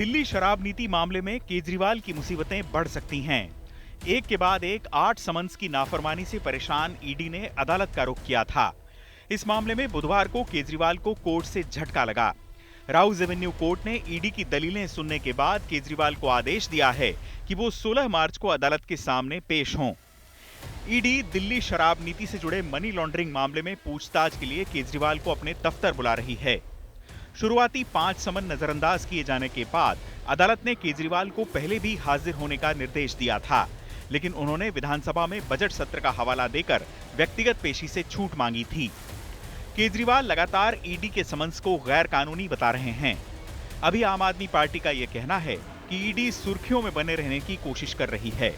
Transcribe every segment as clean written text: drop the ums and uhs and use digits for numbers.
दिल्ली शराब नीति मामले में केजरीवाल की मुसीबतें बढ़ सकती हैं। एक के बाद एक 8 समन्स की नाफरमानी से परेशान ईडी ने अदालत का रुख किया था। इस मामले में बुधवार को केजरीवाल को कोर्ट से झटका लगा। राउज एवेन्यू कोर्ट ने ईडी की दलीलें सुनने के बाद केजरीवाल को आदेश दिया है कि वो 16 मार्च को अदालत के सामने पेश हों। ईडी दिल्ली शराब नीति से जुड़े मनी लॉन्ड्रिंग मामले में पूछताछ के लिए केजरीवाल को अपने दफ्तर बुला रही है। शुरुआती 5 समन नजरअंदाज किए जाने के बाद अदालत ने केजरीवाल को पहले भी हाजिर होने का निर्देश दिया था, लेकिन उन्होंने विधानसभा में बजट सत्र का हवाला देकर व्यक्तिगत पेशी से छूट मांगी थी। केजरीवाल लगातार ईडी के समन्स को गैर कानूनी बता रहे हैं। अभी आम आदमी पार्टी का यह कहना है कि ईडी सुर्खियों में बने रहने की कोशिश कर रही है।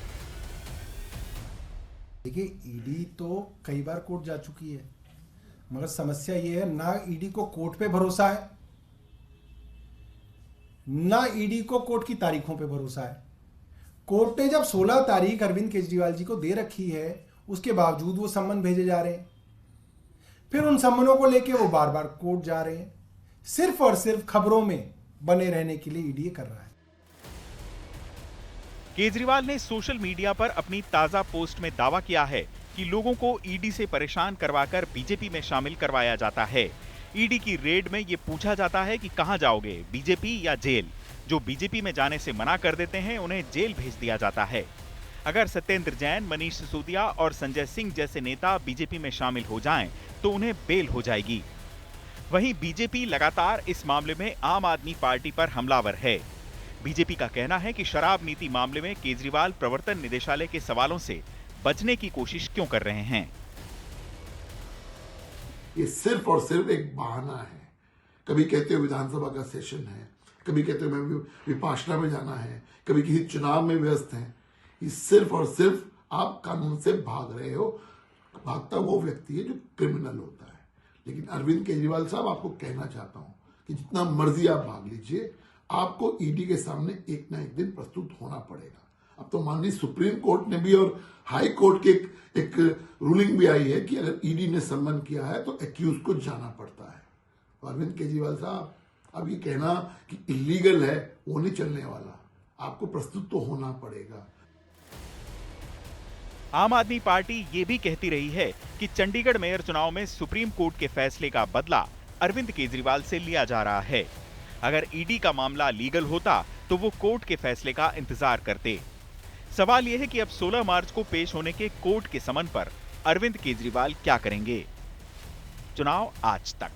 देखिए, ईडी तो कई बार कोर्ट जा चुकी है, मगर समस्या ये है ना ईडी को कोर्ट पे भरोसा है, ना ईडी को कोर्ट की तारीखों पे भरोसा है। कोर्ट ने जब 16 तारीख अरविंद केजरीवाल जी को दे रखी है, उसके बावजूद वो सम्मन भेजे जा रहे हैं। फिर उन सम्मनों को लेके वो बार बार कोर्ट जा रहे हैं, सिर्फ और सिर्फ खबरों में बने रहने के लिए ईडी कर रहा है। केजरीवाल ने सोशल मीडिया पर अपनी ताजा पोस्ट में दावा किया है कि लोगों को ईडी से परेशान करवाकर बीजेपी में शामिल करवाया जाता है। ईडी की रेड में ये पूछा जाता है कि कहां जाओगे, बीजेपी या जेल। जो बीजेपी में जाने से मना कर देते हैं उन्हें जेल भेज दिया जाता है। अगर सत्येंद्र जैन, मनीष सिसोदिया और संजय सिंह जैसे नेता बीजेपी में शामिल हो जाएं तो उन्हें बेल हो जाएगी। वहीं बीजेपी लगातार इस मामले में आम आदमी पार्टी पर हमलावर है। बीजेपी का कहना है कि शराब नीति मामले में केजरीवाल प्रवर्तन निदेशालय के सवालों से बचने की कोशिश क्यों कर रहे हैं। ये सिर्फ और सिर्फ एक बहाना है। कभी कहते हो विधानसभा का सेशन है, कभी कहते हो मैं विपाशना में जाना है, कभी किसी चुनाव में व्यस्त हैं। ये सिर्फ और सिर्फ आप कानून से भाग रहे हो। भागता वो व्यक्ति है जो क्रिमिनल होता है। लेकिन अरविंद केजरीवाल साहब, आपको कहना चाहता हूं कि जितना मर्जी आप भाग लीजिए, आपको ईडी के सामने एक ना एक दिन प्रस्तुत होना पड़ेगा। अब तो मान लीजिए सुप्रीम कोर्ट ने भी और हाई कोर्ट की एक रूलिंग भी आई है कि अगर ईडी ने सम्मन किया है तो एक्यूज को जाना पड़ता है। तो अरविंद केजरीवाल साहब, अब ये कहना कि इलीगल है वो नहीं चलने वाला, आपको प्रस्तुत तो होना पड़ेगा। आम आदमी पार्टी ये भी कहती रही है कि चंडीगढ़ मेयर चुनाव में सुप्रीम कोर्ट के फैसले का बदला अरविंद केजरीवाल से लिया जा रहा है। अगर ईडी का मामला लीगल होता तो वो कोर्ट के फैसले का इंतजार करते। सवाल यह है कि अब 16 मार्च को पेश होने के कोर्ट के समन पर अरविंद केजरीवाल क्या करेंगे। चुनाव आज तक।